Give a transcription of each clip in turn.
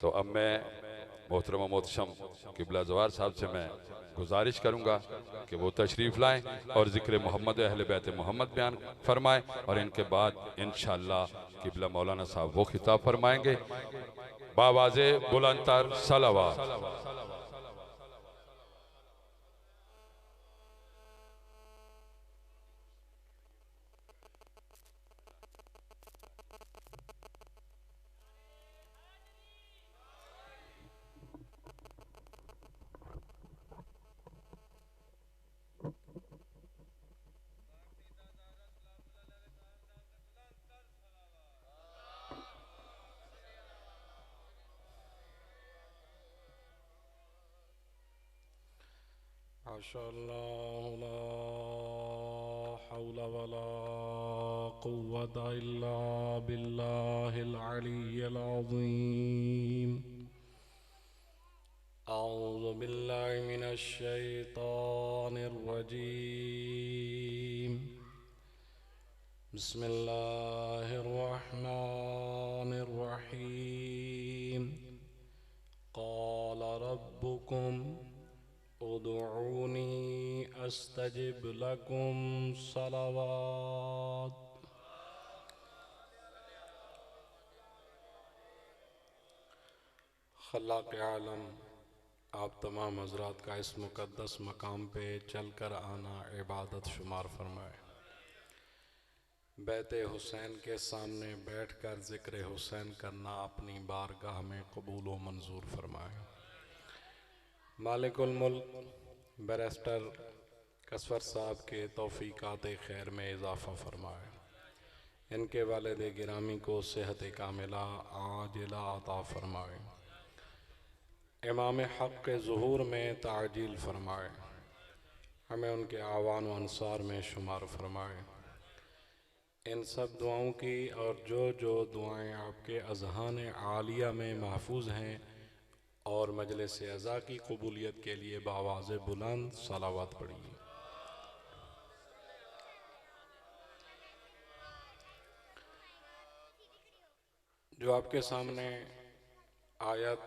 तो अब मैं मोहतरम मोहतशम किबला जवार साहब से मैं गुजारिश करूंगा कि वो तशरीफ़ लाएं और ज़िक्र मोहम्मद अहले बैत मोहम्मद बयान फरमाएं और इनके बाद इंशाअल्लाह किबला मौलाना साहब वो खिताब फरमाएंगे बावाज़े बुलंदतर सलावत। माशाअल्लाह ला हौला वला कुव्वता इल्ला बिल्लाहिल अलिय्यिल अज़ीम। अऊज़ु बिल्लाहि मिनश शैतानिर रजीम। बिस्मिल्लाहिर रहमानिर रहीम। क़ाल रब्बुकुम उदऊनी अस्तजिब लकुम सलावत। खल्लाक़ आलम, आप तमाम हज़रात का इस मुक़द्दस मकाम पे चल कर आना इबादत शुमार फरमाए। बैते हुसैन के सामने बैठ कर ज़िक्र हुसैन करना अपनी बारगाह में कबूल व मंजूर फरमाए। मालिकुल मुल्क बैरिस्टर कसवर साहब के तौफ़ीक़ात खैर में इजाफ़ा फरमाए। इनके वालिद गिरामी को सेहत कामिला आजिला अता फरमाए। इमाम हक़ के ज़ुहूर में ताजील फरमाए। हमें उनके आवान व अंसार में शुमार फरमाए। इन सब दुआओं की और जो दुआएं आपके अज़हान आलिया में महफूज हैं और मजलिस अज़ा की कबूलियत के लिए बावाज़ बुलंद सलावत पढ़िए। जो आपके सामने आयत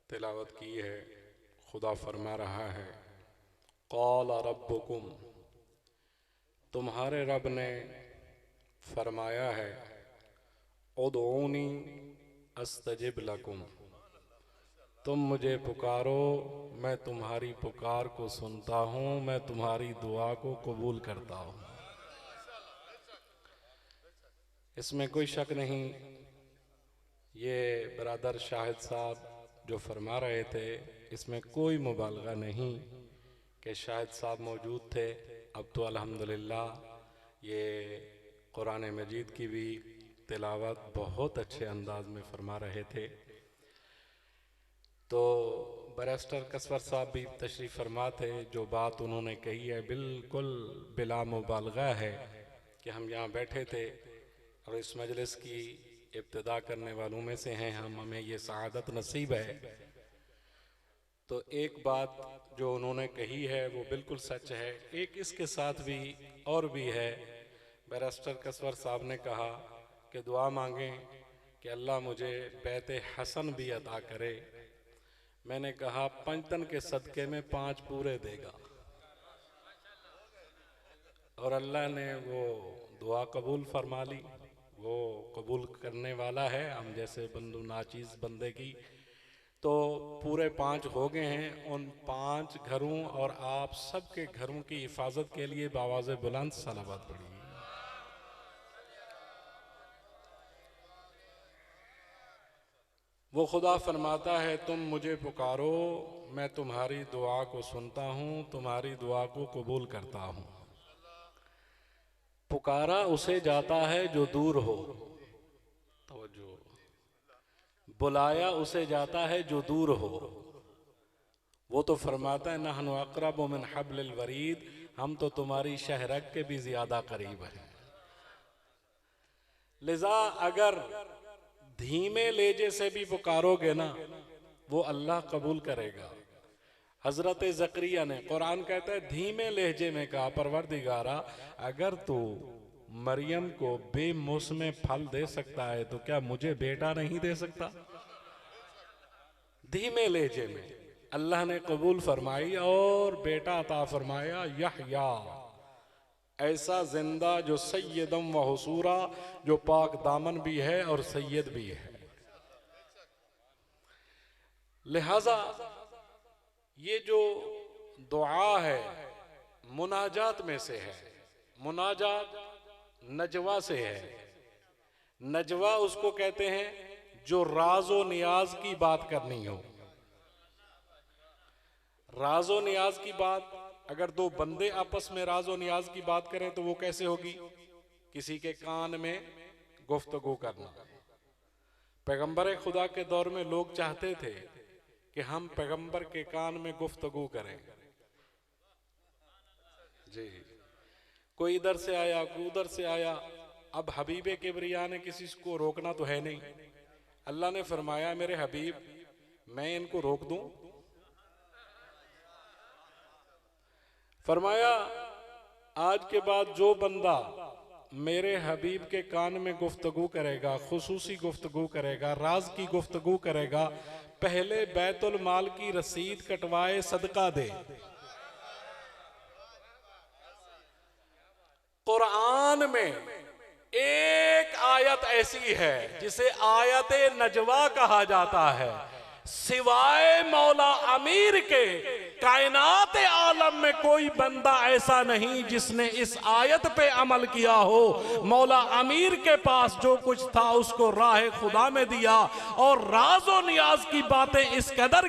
तिलावत की है, खुदा फरमा रहा है, क़ाल रब्बुकुम, तुम्हारे रब ने फरमाया है, उदऊनी अस्तजिब लकुम, तुम मुझे पुकारो, मैं तुम्हारी पुकार को सुनता हूँ, मैं तुम्हारी दुआ को कबूल करता हूँ। इसमें कोई शक नहीं, ये बरादर शाहिद साहब जो फरमा रहे थे, इसमें कोई मुबालगा नहीं कि शाहिद साहब मौजूद थे। अब तो अल्हम्दुलिल्लाह ये कुरान मजीद की भी तिलावत बहुत अच्छे अंदाज में फरमा रहे थे। तो बैरिस्टर कसवर साहब भी तशरीफ़ फरमा थे। जो बात उन्होंने कही है बिल्कुल बिला मुबालगा है कि हम यहाँ बैठे थे और इस मजलिस की इब्तिदा करने वालों में से हैं हम, हमें ये सआदत नसीब है। तो एक बात जो उन्होंने कही है वो बिल्कुल सच है। एक इसके साथ भी और भी है। बैरिस्टर कसवर साहब ने कहा कि दुआ मांगें कि अल्लाह मुझे बैत हसन भी अता करे। मैंने कहा पंचतन के सदक़े में 5 पूरे देगा, और अल्लाह ने वो दुआ कबूल फरमा ली। वो कबूल करने वाला है हम जैसे बंदू नाचीज़ बंदे की। तो पूरे 5 हो गए हैं। उन 5 घरों और आप सबके घरों की हिफाजत के लिए बावाज़ बुलंद सलावत पढ़िए। वो खुदा फरमाता है, तुम मुझे पुकारो, मैं तुम्हारी दुआ को सुनता हूँ, तुम्हारी दुआ को कबूल करता हूँ। पुकारा उसे जाता है जो दूर हो, तवज्जो, बुलाया उसे जाता है जो दूर हो। वो तो फरमाता है, नहनु अक़रबु मिन हब्लिल वरीद, हम तो तुम्हारी शहरग के भी ज्यादा करीब हैं। लिजा अगर धीमे लेजे से भी पुकारोगे ना, वो अल्लाह कबूल करेगा। हजरत ज़करिया ने, कुरान कहता है धीमे लहजे में कहा, परवरदिगारा अगर तू मरियम को बेमौसमे फल दे सकता है तो क्या मुझे बेटा नहीं दे सकता? धीमे लहजे में अल्लाह ने कबूल फरमाई और बेटा अता फरमाया यहया, ऐसा जिंदा जो सैयदम व हुसूरा, जो पाक दामन भी है और सैयद भी है। लिहाजा ये जो दुआ है मुनाजात में से है। मुनाजात नजवा से है। नजवा उसको कहते हैं जो राजो नियाज की बात करनी हो। राजो नियाज की बात अगर दो बंदे आपस में राजो नियाज की बात करें तो वो कैसे होगी? किसी के कान में गुफ्तगू करना। पैगंबर खुदा के दौर में लोग चाहते थे कि हम पैगंबर के कान में गुफ्तगू करें। जी, कोई इधर से आया, कोई उधर से आया। अब हबीबे किबरिया ने किसी को रोकना तो है नहीं। अल्लाह ने फरमाया मेरे हबीब, मैं इनको रोक दूं? फरमाया आज के बाद जो बंदा मेरे हबीब के कान में गुफ्तगू करेगा, खुसूसी गुफ्तगू करेगा, राज की गुफ्तगू करेगा, पहले बैतुल माल की रसीद कटवाए सदका दे। कुरान में एक आयत ऐसी है जिसे आयत नजवा कहा जाता है। सिवाय मौला अमीर के कायनात आलम में कोई बंदा ऐसा नहीं जिसने इस आयत पे अमल किया हो। मौला अमीर के पास जो कुछ था उसको राह खुदा में दिया और राजो नियाज की बातें इस कदर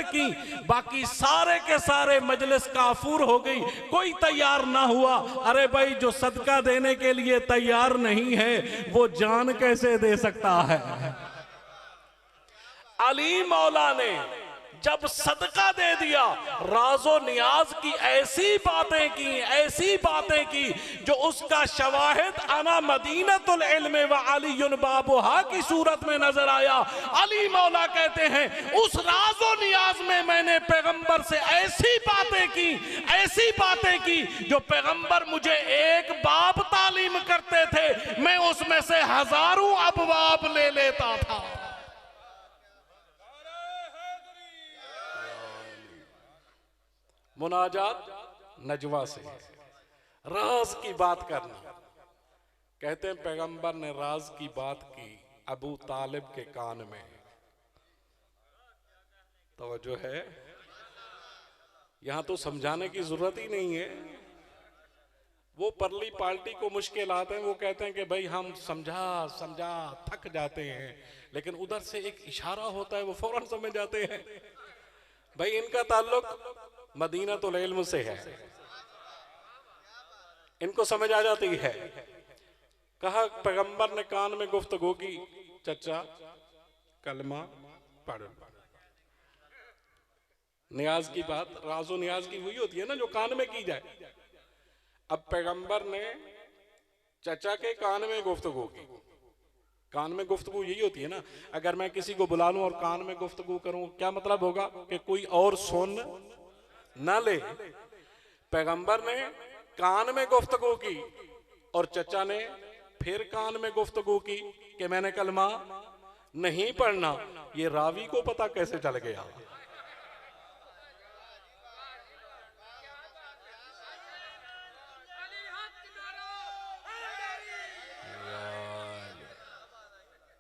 की, बाकी सारे के सारे मजलिस काफूर हो गई, कोई तैयार ना हुआ। अरे भाई, जो सदका देने के लिए तैयार नहीं है वो जान कैसे दे सकता है? अली मौला ने जब सदका दे दिया, राजो नियाज की ऐसी बातें की जो उसका शवाहिद अना मदीनतुल इल्म व अलीयुन बाबुहा की सूरत में नजर आया। अली मौला कहते हैं उस राजो नियाज में मैंने पैगंबर से ऐसी बातें की जो पैगंबर मुझे एक बाब तालीम करते थे, मैं उसमें से हजारों अबवाब ले लेता था। मुनाजात नजवा से है, राज की बात करना। कहते हैं पैगंबर ने राज की बात की अबू तालिब के कान में। तवज्जो है, यहां तो समझाने की जरूरत ही नहीं है। वो परली पार्टी को मुश्किल आते हैं, वो कहते हैं कि भाई हम समझा थक जाते हैं, लेकिन उधर से एक इशारा होता है वो फौरन समझ जाते हैं। भाई इनका ताल्लुक मदीनतुल इल्म से है, इनको समझ आ जाती है। कहा पैगंबर ने कान में गुफ्तगू की, चचा कलमा पढ़। नियाज की बात, राजो नियाज की हुई होती है ना जो कान में की जाए। अब पैगंबर ने चचा के कान में गुफ्तगू की। कान में गुफ्तगू यही होती है ना। अगर मैं किसी को बुला लूं और कान में गुफ्तगू करूं, क्या मतलब होगा? कि कोई और सुन ना ले। पैगंबर ने कान में गुफ्तगू की और चचा ने फिर कान में गुफ्तगू की कि मैंने कलमा नहीं पढ़ना। ये रावी को पता कैसे चल गया?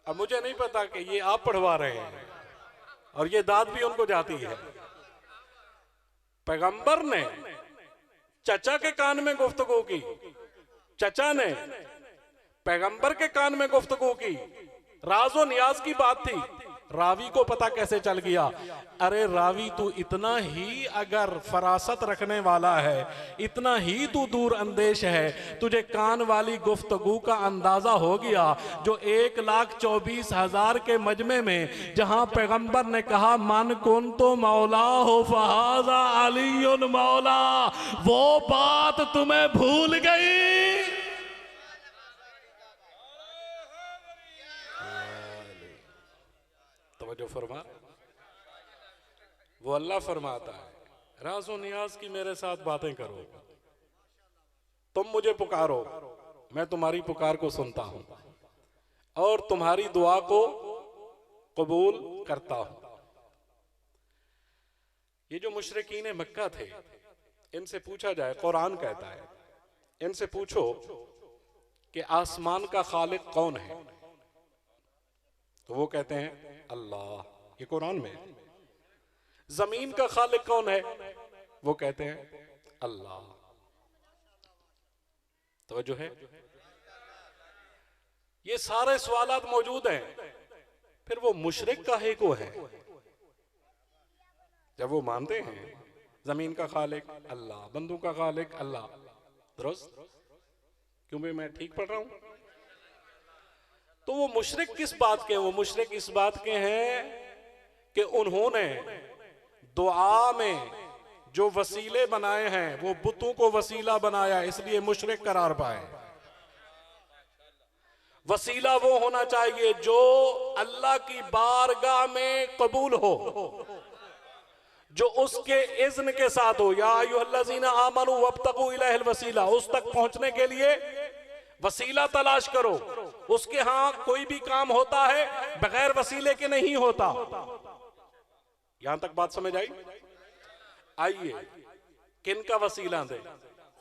अब मुझे नहीं पता कि ये आप पढ़वा रहे हैं और ये दाद भी उनको जाती है। पैगंबर ने चचा के कान में गुफ्तगू की, चचा ने पैगंबर के कान में गुफ्तगू की, राजो नियाज की बात थी, रावी को पता कैसे चल गया? अरे रावी तू इतना ही अगर फरासत रखने वाला है, इतना ही तू दूर अंदेश है, तुझे कान वाली गुफ्तगू का अंदाजा हो गया जो 1,24,000 के मजमे में जहां पैगंबर ने कहा मन कुन तो मौला हो फहाजा अलीयुन मौला, वो बात तुम्हें भूल गई। जो फरमा, वो अल्लाह फरमाता है राज़ो नियाज की मेरे साथ बातें करो, तुम मुझे पुकारो, मैं तुम्हारी पुकार को सुनता हूं और तुम्हारी दुआ को कबूल करता हूं। ये जो मुशरिकीन मक्का थे, इनसे पूछा जाए, कुरान कहता है इनसे पूछो कि आसमान का खालिक कौन है, तो वो कहते हैं अल्लाह, ये कुरान में है। जमीन का खालिक कौन है, वो कहते हैं अल्लाह। तो जो है ये सारे सवालात मौजूद हैं, फिर वो मुशरिक काहे को है जब वो मानते हैं जमीन का खालिक अल्लाह, बंदों का खालिक अल्लाह। दुरुस्त? क्यों भाई, मैं ठीक पढ़ रहा हूं? तो वो मुशरिक किस बात के हैं? वो मुशरिक इस बात के हैं कि उन्होंने दुआ में जो वसीले बनाए हैं वो बुतों को वसीला बनाया, इसलिए मुशरिक करार पाए। वसीला वो होना चाहिए जो अल्लाह की बारगाह में कबूल हो, जो उसके इज़्न के साथ हो। या अय्युहल्लज़ीना आमनू वब्तगू इलैहिल वसीला, उस तक पहुंचने के लिए वसीला तलाश करो। उसके यहां कोई भी काम होता है बगैर वसीले के नहीं होता। यहां तक बात समझ आई? आइए, किन का वसीला दे?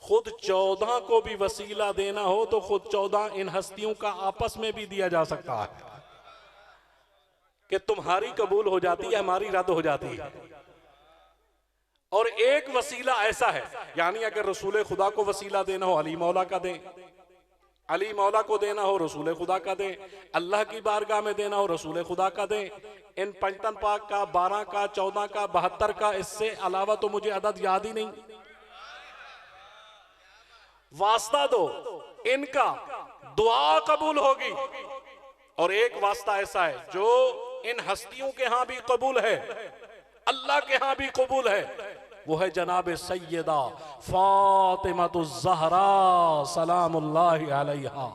खुद 14 को भी वसीला देना हो तो खुद 14 इन हस्तियों का आपस में भी दिया जा सकता है कि तुम्हारी कबूल हो जाती है, हमारी रद्द हो जाती है। और एक वसीला ऐसा है, यानी अगर रसूल खुदा को वसीला देना हो अली मौला का दें, अली मौला को देना हो रसूल खुदा का दें, अल्लाह की बारगाह में देना हो रसूल खुदा का दें। इन पंचतन पाक का 12 का 14 का 72 का, इससे अलावा तो मुझे अदद याद ही नहीं। वास्ता दो, इनका दुआ कबूल होगी। और एक वास्ता ऐसा है जो इन हस्तियों के यहां भी कबूल है, अल्लाह के यहां भी कबूल है, वो है जनाब सैयदा फातिमातुज़ ज़हरा सलामुल्लाहि अलैहा।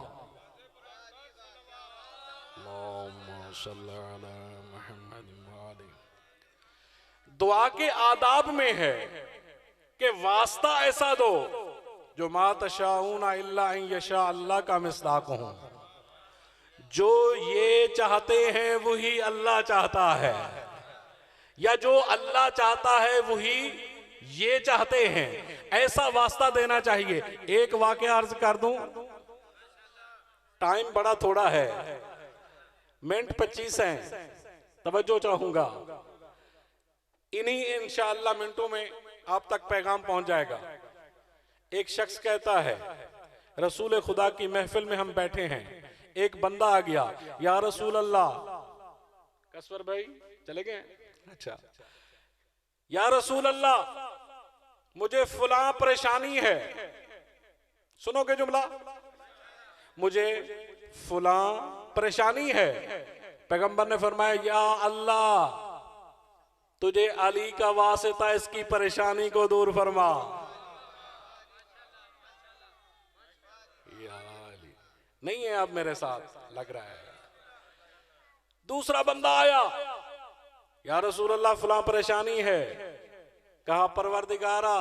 दुआ के आदाब में है कि वास्ता ऐसा दो जो मा तशाऊना इल्ला अन यशा अल्लाह का मिस्दाक हो। जो ये चाहते हैं वही अल्लाह चाहता है, या जो अल्लाह चाहता है वही ये चाहते हैं, ऐसा वास्ता देना चाहिए। एक वाकया अर्ज कर दूं, टाइम बड़ा थोड़ा है, मिनट 25 हैं, तवज्जो चाहूंगा। इन्हीं इंशाअल्लाह मिनटों में आप तक पैगाम पहुंच जाएगा। एक शख्स कहता है, रसूल खुदा की महफिल में हम बैठे हैं, एक बंदा आ गया, या रसूल अल्लाह, कसवर भाई चले गए, अच्छा, या रसूल अल्लाह मुझे फुला परेशानी है। सुनोगे जुमला? मुझे फुला परेशानी है। पैगंबर ने फरमाया, या अल्लाह तुझे अली का वास्ता इसकी परेशानी को दूर फरमा। या अली नहीं है आप मेरे साथ, लग रहा है। दूसरा बंदा आया, या रसूल अल्लाह फुला परेशानी है। कहा, परवरदिगारा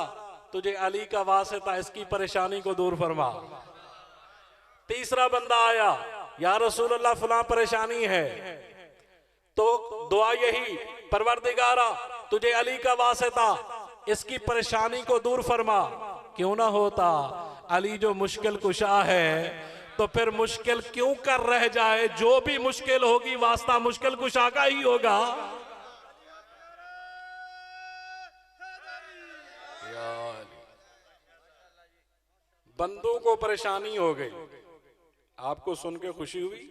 तुझे अली का वास्ता इसकी परेशानी को दूर फरमा। तीसरा बंदा आया, या रसूल अल्लाह फुला परेशानी है। तो दुआ यही, परवरदिगारा तुझे अली का वास्ता इसकी परेशानी को दूर फरमा। क्यों ना होता, अली जो मुश्किल कुशा है, तो फिर मुश्किल क्यों कर रह जाए? जो भी मुश्किल होगी वास्ता मुश्किल कुशा का ही होगा। बंदों को परेशानी हो गई, आपको सुन के खुशी हुई,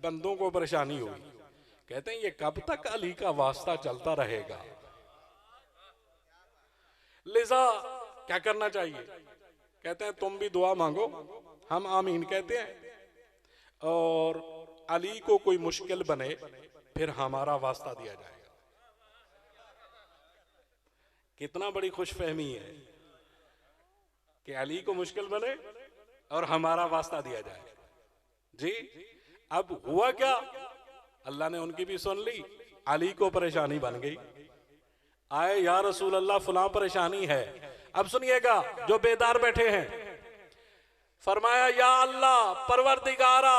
बंदों को परेशानी हुई। कहते हैं ये कब तक अली का वास्ता चलता रहेगा? लिजा क्या करना चाहिए? कहते हैं तुम भी दुआ मांगो, हम आमीन कहते हैं, और अली को कोई मुश्किल बने फिर हमारा वास्ता दिया जाएगा। कितना बड़ी खुशफहमी है कि अली को मुश्किल बने और हमारा वास्ता दिया जाए। जी, अब हुआ क्या? अल्लाह ने उनकी भी सुन ली, अली को परेशानी बन गई। आए, या रसूल अल्लाह फुला परेशानी है। अब सुनिएगा जो बेदार बैठे हैं, फरमाया, या अल्लाह परवरदिगारा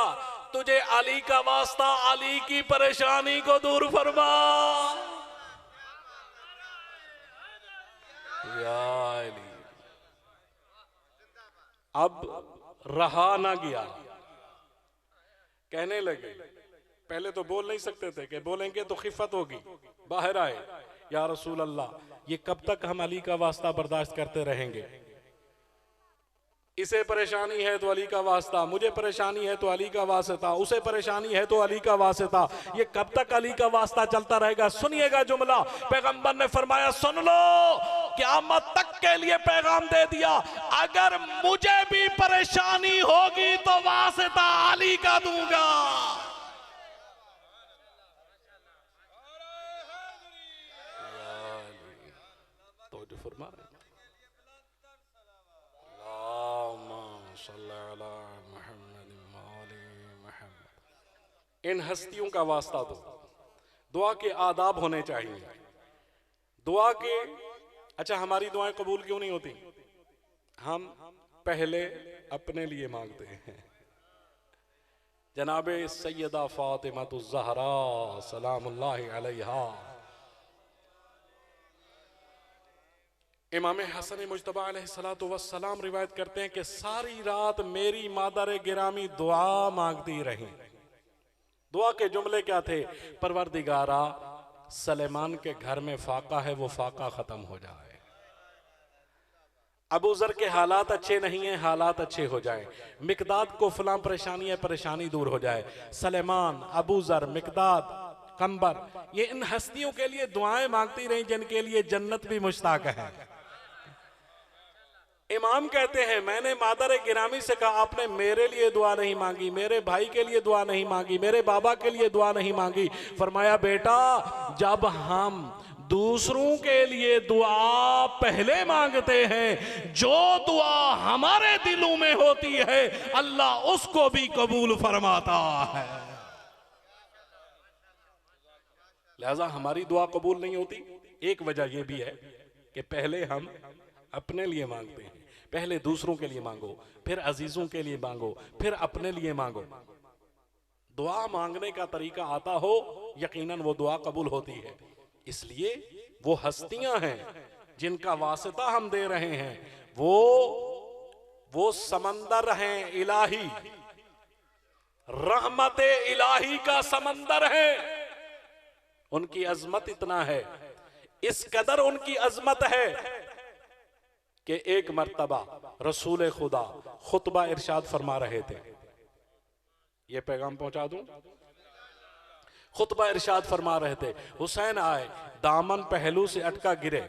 तुझे अली का वास्ता अली की परेशानी को दूर फरमा। अब रहा ना गया, कहने लगे, पहले तो बोल नहीं सकते थे कि बोलेंगे तो खिफत होगी, बाहर आए, या रसूल अल्लाह, ये कब तक हम अली का वास्ता बर्दाश्त करते रहेंगे? इसे परेशानी है तो अली का वास्ता, मुझे परेशानी है तो अली का वास्ता, उसे परेशानी है तो अली का वास्ता, ये कब तक अली का वास्ता चलता रहेगा? सुनिएगा जुमला, पैगंबर ने फरमाया सुन लो, क़यामत तक के लिए पैगाम दे दिया, अगर मुझे भी परेशानी होगी तो वास्ता अली का दूंगा। तो जो फरमा इन हस्तियों का वास्ता दो। दुआ के आदाब होने चाहिए, दुआ के। अच्छा, हमारी दुआएं कबूल क्यों नहीं होती? हम पहले अपने लिए मांगते हैं। जनाबे सैयदा फातिमातुज़ ज़हरा सलामुल्लाहि अलैहा, इमाम हसन मुज्तबा अलैहिस्सलातु वस्सलाम रिवायत करते हैं कि सारी रात मेरी मादर गिरामी दुआ मांगती रही। दुआ के जुमले क्या थे? परवरदिगारा, सलेमान के घर में फाका है, वो फाका खत्म हो जाए। अबू ज़र के हालात अच्छे नहीं है, हालात अच्छे हो जाए। मिकदाद को फलां परेशानी है, परेशानी दूर हो जाए। सलेमान, अबू ज़र, मिकदाद, कंबर, ये इन हस्तियों के लिए दुआएं मांगती रही जिनके लिए जन्नत भी मुश्ताक है। इमाम कहते हैं, मैंने मादर गिरामी से कहा, आपने मेरे लिए दुआ नहीं मांगी, मेरे भाई के लिए दुआ नहीं मांगी, मेरे बाबा के लिए दुआ नहीं मांगी। फरमाया, बेटा, जब हम दूसरों के लिए दुआ पहले मांगते हैं, जो दुआ हमारे दिलों में होती है अल्लाह उसको भी कबूल फरमाता है। लिहाजा हमारी दुआ कबूल नहीं होती, एक वजह यह भी है कि पहले हम अपने लिए मांगते हैं। पहले दूसरों के लिए मांगो, फिर अजीजों के लिए मांगो, फिर अपने लिए मांगो। दुआ मांगने का तरीका आता हो, यकीनन वो दुआ कबूल होती है। इसलिए वो हस्तियां हैं जिनका वास्ता हम दे रहे हैं, वो समंदर हैं इलाही, रहमत इलाही का समंदर है। उनकी अजमत इतना है, इस कदर उनकी अजमत है कि एक मर्तबा रसूल खुदा खुतबा इरशाद फरमा रहे थे। ये पैगाम पहुंचा दूं? खुतबा इरशाद फरमा रहे थे, हुसैन आए, दामन पहलू से अटका गिरे।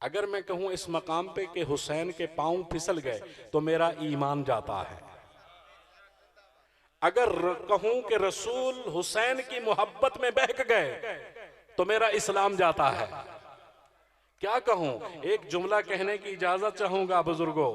अगर मैं कहूं इस मकाम पे कि हुसैन के पांव फिसल गए तो मेरा ईमान जाता है। अगर कहूं कि रसूल हुसैन की मोहब्बत में बहक गए तो मेरा इस्लाम जाता है। क्या कहूं? एक जुमला कहने की इजाजत चाहूंगा बुजुर्गों,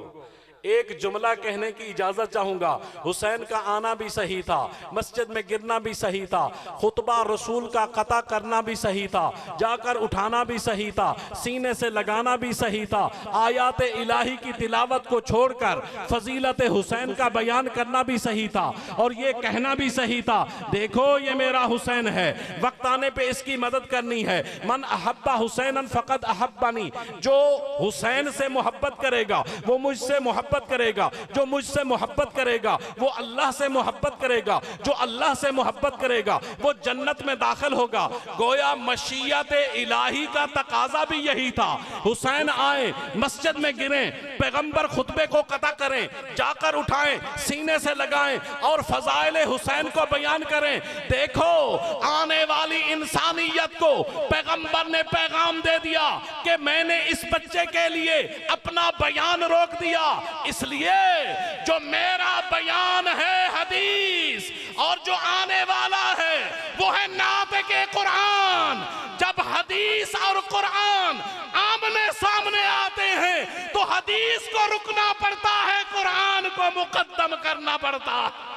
एक जुमला कहने की इजाजत चाहूंगा। हुसैन का आना भी सही था, मस्जिद में गिरना भी सही था, खुतबा रसूल का कता करना भी सही था, जाकर उठाना भी सही था, सीने से लगाना भी सही था, आयात इलाही की तिलावत को छोड़कर फजीलत हुसैन का बयान करना भी सही था, और ये कहना भी सही था, देखो ये मेरा हुसैन है, वक्त आने पे इसकी मदद करनी है। मन अहब्बा हुसैनन फकद अहब्बानी, जो हुसैन से मोहब्बत करेगा वो मुझसे मोहब्बत करेगा, जो मुझसे मोहब्बत करेगा वो अल्लाह से मोहब्बत करेगा, जो अल्लाह से मोहब्बत करेगा वो जन्नत में दाखिल होगा। गोया मशीयत इलाही का तकाजा भी यही था। हुसैन आए, मस्जिद में गिरे, पैगंबर खुतबे को कता करें, जाकर उठाएं, सीने से लगाएं और फजाइल हुसैन को बयान करें। देखो आने वाली इंसानियत को पैगंबर ने पैगाम दे दिया कि मैंने इस बच्चे के लिए अपना बयान रोक दिया, इसलिए जो मेरा बयान है हदीस और जो आने वाला है वो है नात के कुरान। जब हदीस और कुरान आमने सामने आते हैं तो हदीस को रुकना पड़ता है, कुरान को मुकद्दम करना पड़ता है।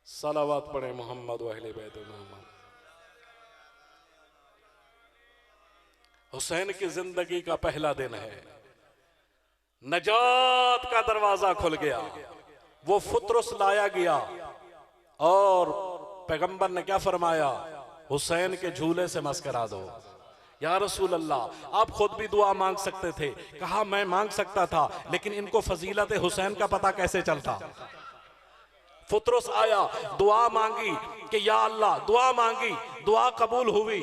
सलावत पढ़े मोहम्मद व अहले बैत मोहम्मद। हुसैन की जिंदगी का पहला दिन है, नजात का दरवाजा खुल गया, वो फुतरुस लाया गया और पैगंबर ने क्या फरमाया, हुसैन के झूले से मस्करा दो। या रसूल अल्लाह, आप खुद भी दुआ मांग सकते थे। कहा मैं मांग सकता था, लेकिन इनको फजीलत हुसैन का पता कैसे चलता। फुतरस आया, दुआ मांगी कि या अल्लाह, दुआ मांगी, दुआ कबूल हुई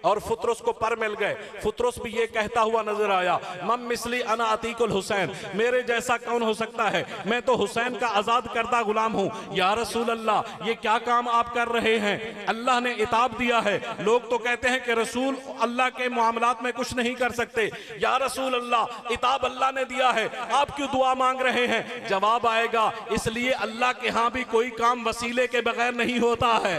और फुतरस को पर मिल गए। फुतरस भी ये कहता हुआ नजर आया, मम मिसली अना अतीकुल हुसैन, मेरे जैसा कौन हो सकता है, मैं तो हुसैन का आजाद करदा गुलाम हूं। या रसूल अल्लाह, ये क्या काम आप कर रहे हैं, अल्लाह ने इताब दिया है। लोग तो कहते हैं कि रसूल अल्लाह के मामलात में कुछ नहीं कर सकते। या रसूल अल्लाह, इताब अल्लाह ने दिया है, आप क्यों दुआ मांग रहे हैं। जवाब आएगा, इसलिए अल्लाह के यहां भी कोई काम वसीले के बगैर नहीं होता है।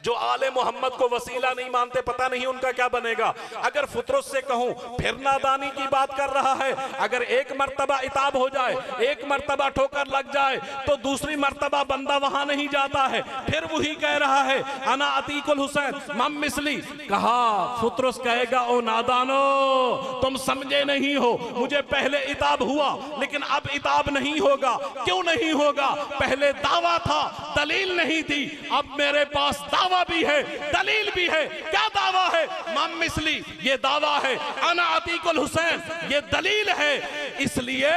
जो आले मोहम्मद को वसीला नहीं मानते, पता नहीं उनका क्या बनेगा। अगर फुतरस से कहूं, फिर नादानी की बात कर रहा है। अगर एक मर्तबा इताब हो जाए, एक मर्तबा ठोकर लग जाए, तो दूसरी मर्तबा बंदा वहां नहीं जाता है, फिर वही कह रहा है अना अतीकुल हुसैन मम मिसली। कहा, फुतरस कहेगा, ओ नादानो, तुम समझे नहीं हो, मुझे पहले इताब हुआ लेकिन अब इताब नहीं होगा। क्यों नहीं होगा, पहले दावा था, दलील नहीं थी, अब मेरे पास दावा भी है, दलील भी है। क्या दावा है, मम मिसली, ये दावा है, अना अतीकुल हुसैन, ये दलील है, इसलिए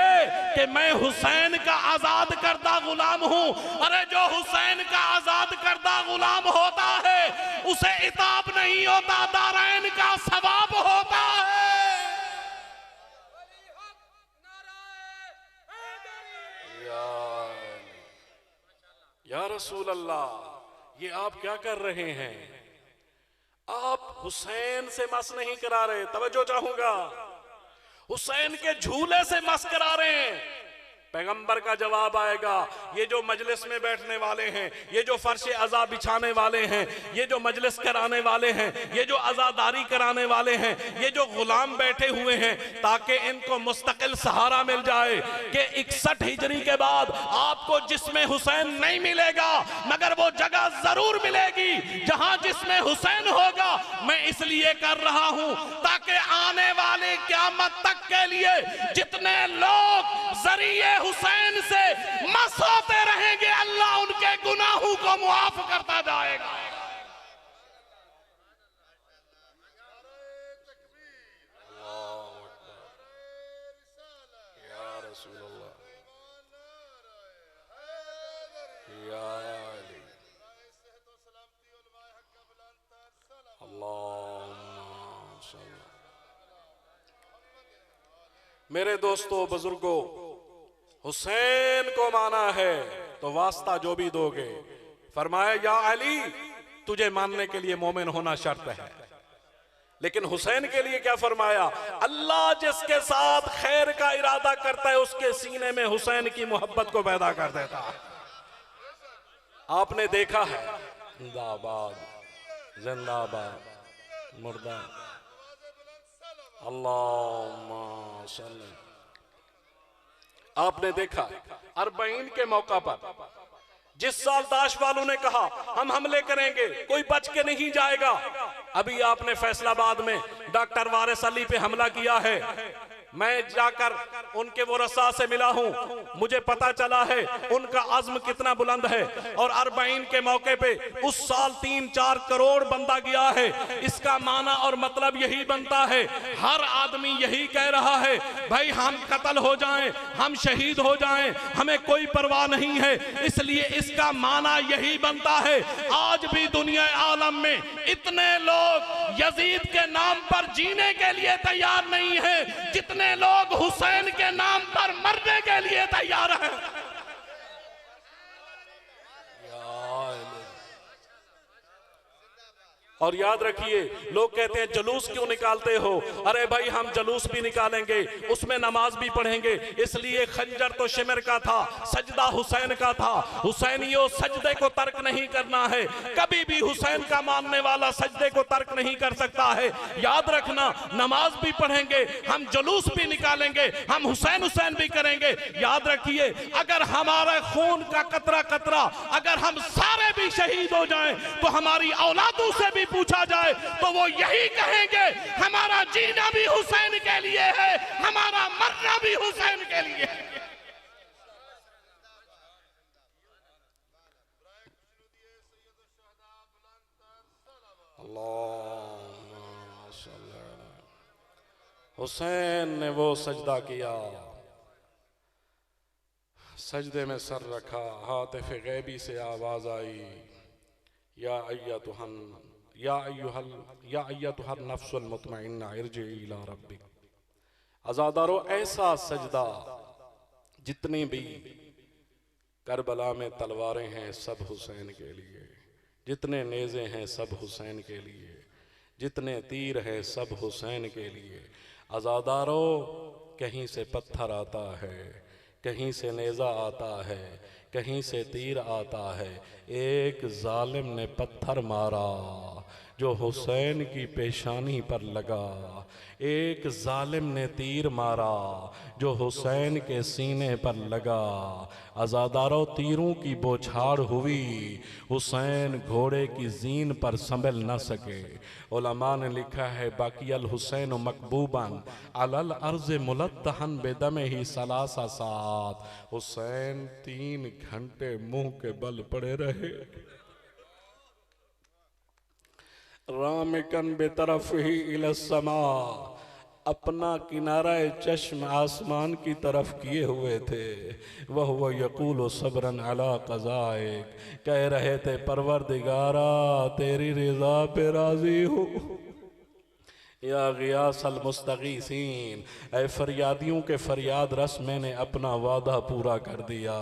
कि मैं हुसैन का आजाद करदा गुलाम हूं। अरे जो हुसैन का आजाद करदा गुलाम होता है उसे इताब नहीं होता, दारैन का सवाब होता है। या रसूल अल्लाह, ये आप क्या कर रहे हैं, आप हुसैन से मस नहीं करा रहे। तवज्जो चाहूंगा, हुसैन के झूले से मस करा रहे हैं। पैगंबर का जवाब आएगा, ये जो मजलिस में बैठने वाले हैं, ये जो फर्श अज़ा बिछाने वाले हैं, ये जो मजलिस कराने वाले हैं, ये जो अज़ादारी कराने वाले हैं, ये जो गुलाम बैठे हुए हैं, ताकि इनको मुस्तकिल सहारा मिल जाए कि 61 हिजरी के बाद आपको जिस्म हुसैन नहीं मिलेगा, मगर वो जगह जरूर मिलेगी जहां जिस्म हुसैन होगा। मैं इसलिए कर रहा हूं ताकि आने वाली क़यामत तक के लिए जितने लोग जरिए हुसैन से मस होते रहेंगे, अल्लाह उनके गुनाहों को मुआफ करता जाएगा। या रसूल अल्लाह, या अली, अल्लाहुम्मा सल्ली। मेरे दोस्तों, बुजुर्गों, हुसैन को माना है तो वास्ता जो भी दोगे, फरमाया या अली, तुझे मानने के लिए मोमिन होना शर्त है। लेकिन हुसैन के लिए क्या फरमाया, अल्लाह जिसके साथ खैर का इरादा करता है उसके सीने में हुसैन की मोहब्बत को पैदा कर देता है। आपने देखा है, जिंदाबाद जिंदाबाद मुर्दा, अल्लाहुम्मा सल्ली। आपने देखा अरबईन के मौका पर जिस साल दाश वालों ने कहा हम हमले करेंगे, कोई बच के नहीं जाएगा। अभी आपने फैसलाबाद में डॉक्टर वारिस अली पे हमला किया है। मैं जाकर उनके वो रसा से मिला हूं, मुझे पता चला है उनका अज़्म कितना बुलंद है। और अरबईन के मौके पे उस साल 3-4 करोड़ बंदा गया है। इसका माना और मतलब यही बनता है, हर आदमी यही कह रहा है, भाई हम कत्ल हो जाएं, हम शहीद हो जाएं, हमें कोई परवाह नहीं है। इसलिए इसका माना यही बनता है, आज भी दुनिया आलम में इतने लोग यजीद के नाम पर जीने के लिए तैयार नहीं है जितने लोग हुसैन के नाम पर मरने के लिए तैयार हैं। और याद रखिए, लोग कहते हैं जुलूस क्यों निकालते हो। अरे भाई, हम जुलूस भी निकालेंगे, उसमें नमाज भी पढ़ेंगे। इसलिए खंजर तो शिमर का था, सजदा हुसैन का था। हुसैनियों, सजदे को तर्क नहीं करना है। कभी भी हुसैन का मानने वाला सजदे को तर्क नहीं कर सकता है। याद रखना, नमाज भी पढ़ेंगे, हम जुलूस भी निकालेंगे, हम हुसैन हुसैन भी करेंगे। याद रखिए, अगर हमारा खून का कतरा कतरा, अगर हम सारे भी शहीद हो जाएं, तो हमारी औलादों से भी पूछा जाए तो वो यही कहेंगे, हमारा जीना भी हुसैन के लिए है, हमारा मरना भी हुसैन के लिए है। अल्लाह हुसैन ने वो सजदा किया, सजदे में सर रखा, हातिफ गैबी से आवाज आई, या अय्युहल नफ्सुल मुतमइन्ना इरजिई इला रब्बिक। आजादारो, ऐसा सजदा, जितनी भी करबला में तलवारें हैं सब हुसैन के लिए, जितने नेज़े हैं सब हुसैन के लिए, जितने तीर हैं सब हुसैन के लिए। आजादारो, कहीं से पत्थर आता है, कहीं से नेज़ा आता है, कहीं से तीर आता है। एक जालिम ने पत्थर मारा जो हुसैन की पेशानी पर लगा, एक जालिम ने तीर मारा जो हुसैन के सीने पर लगा। आज़ादारों, तीरों की बौछार हुई, हुसैन घोड़े की जीन पर संभल न सके। उलमा ने लिखा है, बाकी अल हुसैन मकबूबन अलल अर्ज़ मुलत्तहन बेदम ही सलासा सात। हुसैन 3 घंटे मुंह के बल पड़े रहे। रामिकन बेतरफ ही इलस्समा, अपना किनारा चश्म आसमान की तरफ किए हुए थे। वह यकूल सब्रन अला क़ज़ाइक, कह रहे थे परवरदिगारा तेरी रिज़ा पे राज़ी हूँ। या गियास अल मुस्तगीसीन, ऐ फरियादियों के फरियाद रस, मैंने अपना वादा पूरा कर दिया,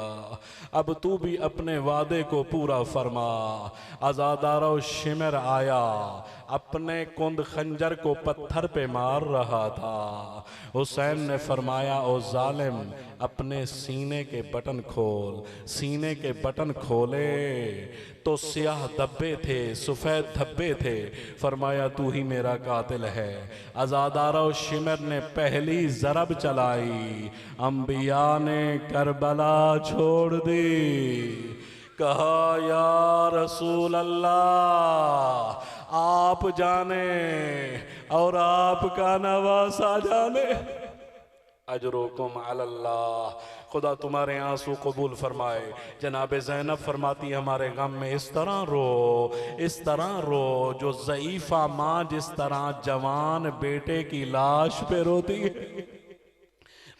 अब तू भी अपने वादे को पूरा फरमा। आज़ादारो, शिमर आया, अपने कुंद खंजर को पत्थर पे मार रहा था। हुसैन ने फरमाया, ओ जालिम, अपने सीने के बटन खोल। सीने के बटन खोले तो स्याह धब्बे थे, सफ़ेद धब्बे थे। फरमाया, तू ही मेरा कातिल है। आज़ादारो, शिमर ने पहली ज़रब चलाई, अंबिया ने करबला छोड़ दी। कहा, या रसूल अल्लाह, आप जाने और आपका नवासा जाने। अजरुकुम अलल्लाह, खुदा तुम्हारे आंसू कबूल फरमाए। जनाब ज़ैनब फरमाती, हमारे गम में इस तरह रो, इस तरह रो, जो ज़ईफ़ा माँ जिस तरह जवान बेटे की लाश पे रोती है।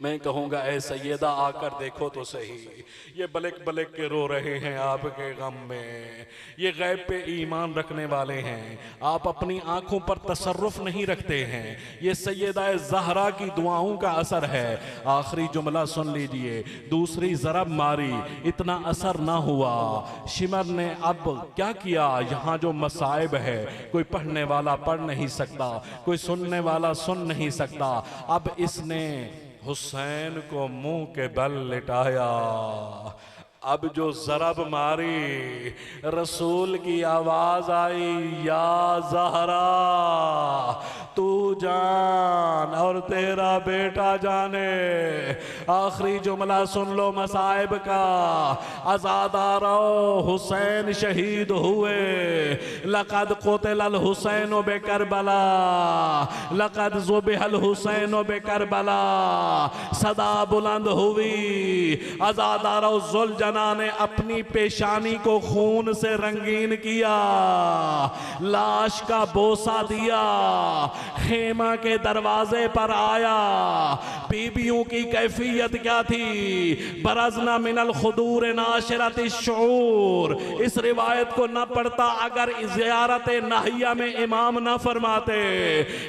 मैं कहूँगा, ऐ सैयदा, आकर देखो तो सही, ये बलक बलक के रो रहे हैं आपके गम में। ये गैब पे ईमान रखने वाले हैं, आप अपनी आंखों पर तसर्रुफ नहीं रखते हैं। ये सैयदा ज़हरा की दुआओं का असर है। आखिरी जुमला सुन लीजिए, दूसरी ज़रब मारी, इतना असर ना हुआ। शिमर ने अब क्या किया, यहाँ जो मसाइब है, कोई पढ़ने वाला पढ़ नहीं सकता, कोई सुनने वाला सुन नहीं सकता। अब इसने हुसैन को मुंह के बल लिटाया। अब जो ज़रब मारी, रसूल की आवाज आई, या ज़हरा, तू जान और तेरा बेटा जाने। आखिरी जुमला सुन लो मसाइब का। अज़ादारो, हुसैन शहीद हुए। लक़द क़ुतिल हुसैन बे करबला, लक़द ज़ुबिहल हुसैन बे करबला। सदा बुलंद हुई। अज़ादारो, ज़ुलजना ने अपनी पेशानी को खून से रंगीन किया, लाश का बोसा दिया, खेमा के दरवाजे पर आया। बीबियों की कैफियत क्या थी? बरज़ना मिनल खुदूर नाशिरत शऊर। इस रिवायत को न पढ़ता अगर ज़ियारत नाहिया में इमाम न फरमाते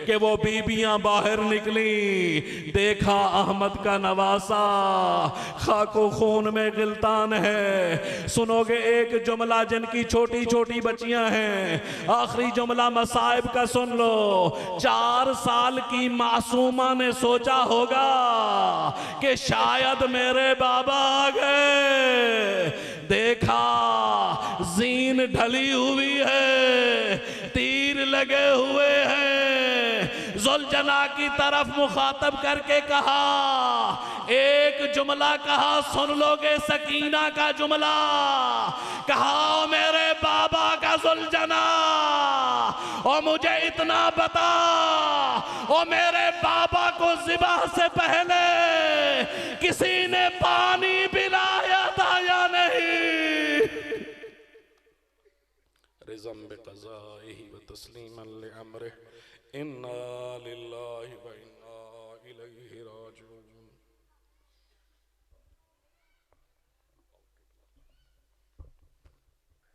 कि वो बीबियां बाहर निकली, देखा अहमद का नवासा खाको खून में गिलतान है। सुनोगे एक जुमला जिनकी छोटी छोटी बच्चियां हैं, आखिरी जुमला मसाइब का सुन लो। 4 साल की मासूमा ने सोचा होगा कि शायद मेरे बाबा आ गए। देखा जीन ढली हुई है, तीर लगे हुए हैं। ज़ुलजना की तरफ मुखातब करके कहा, एक जुमला कहा, सुन लोगे सकीना का जुमला। कहा, मेरे बाबा का ज़ुलजना, और मुझे इतना बता, और मेरे बाबा को ज़िबा से पहले किसी ने पानी पिलाया था या नहीं? रिज़म बिक़ज़ाइही व तस्लीमन लिअम्रिही, इन्ना लिल्लाहि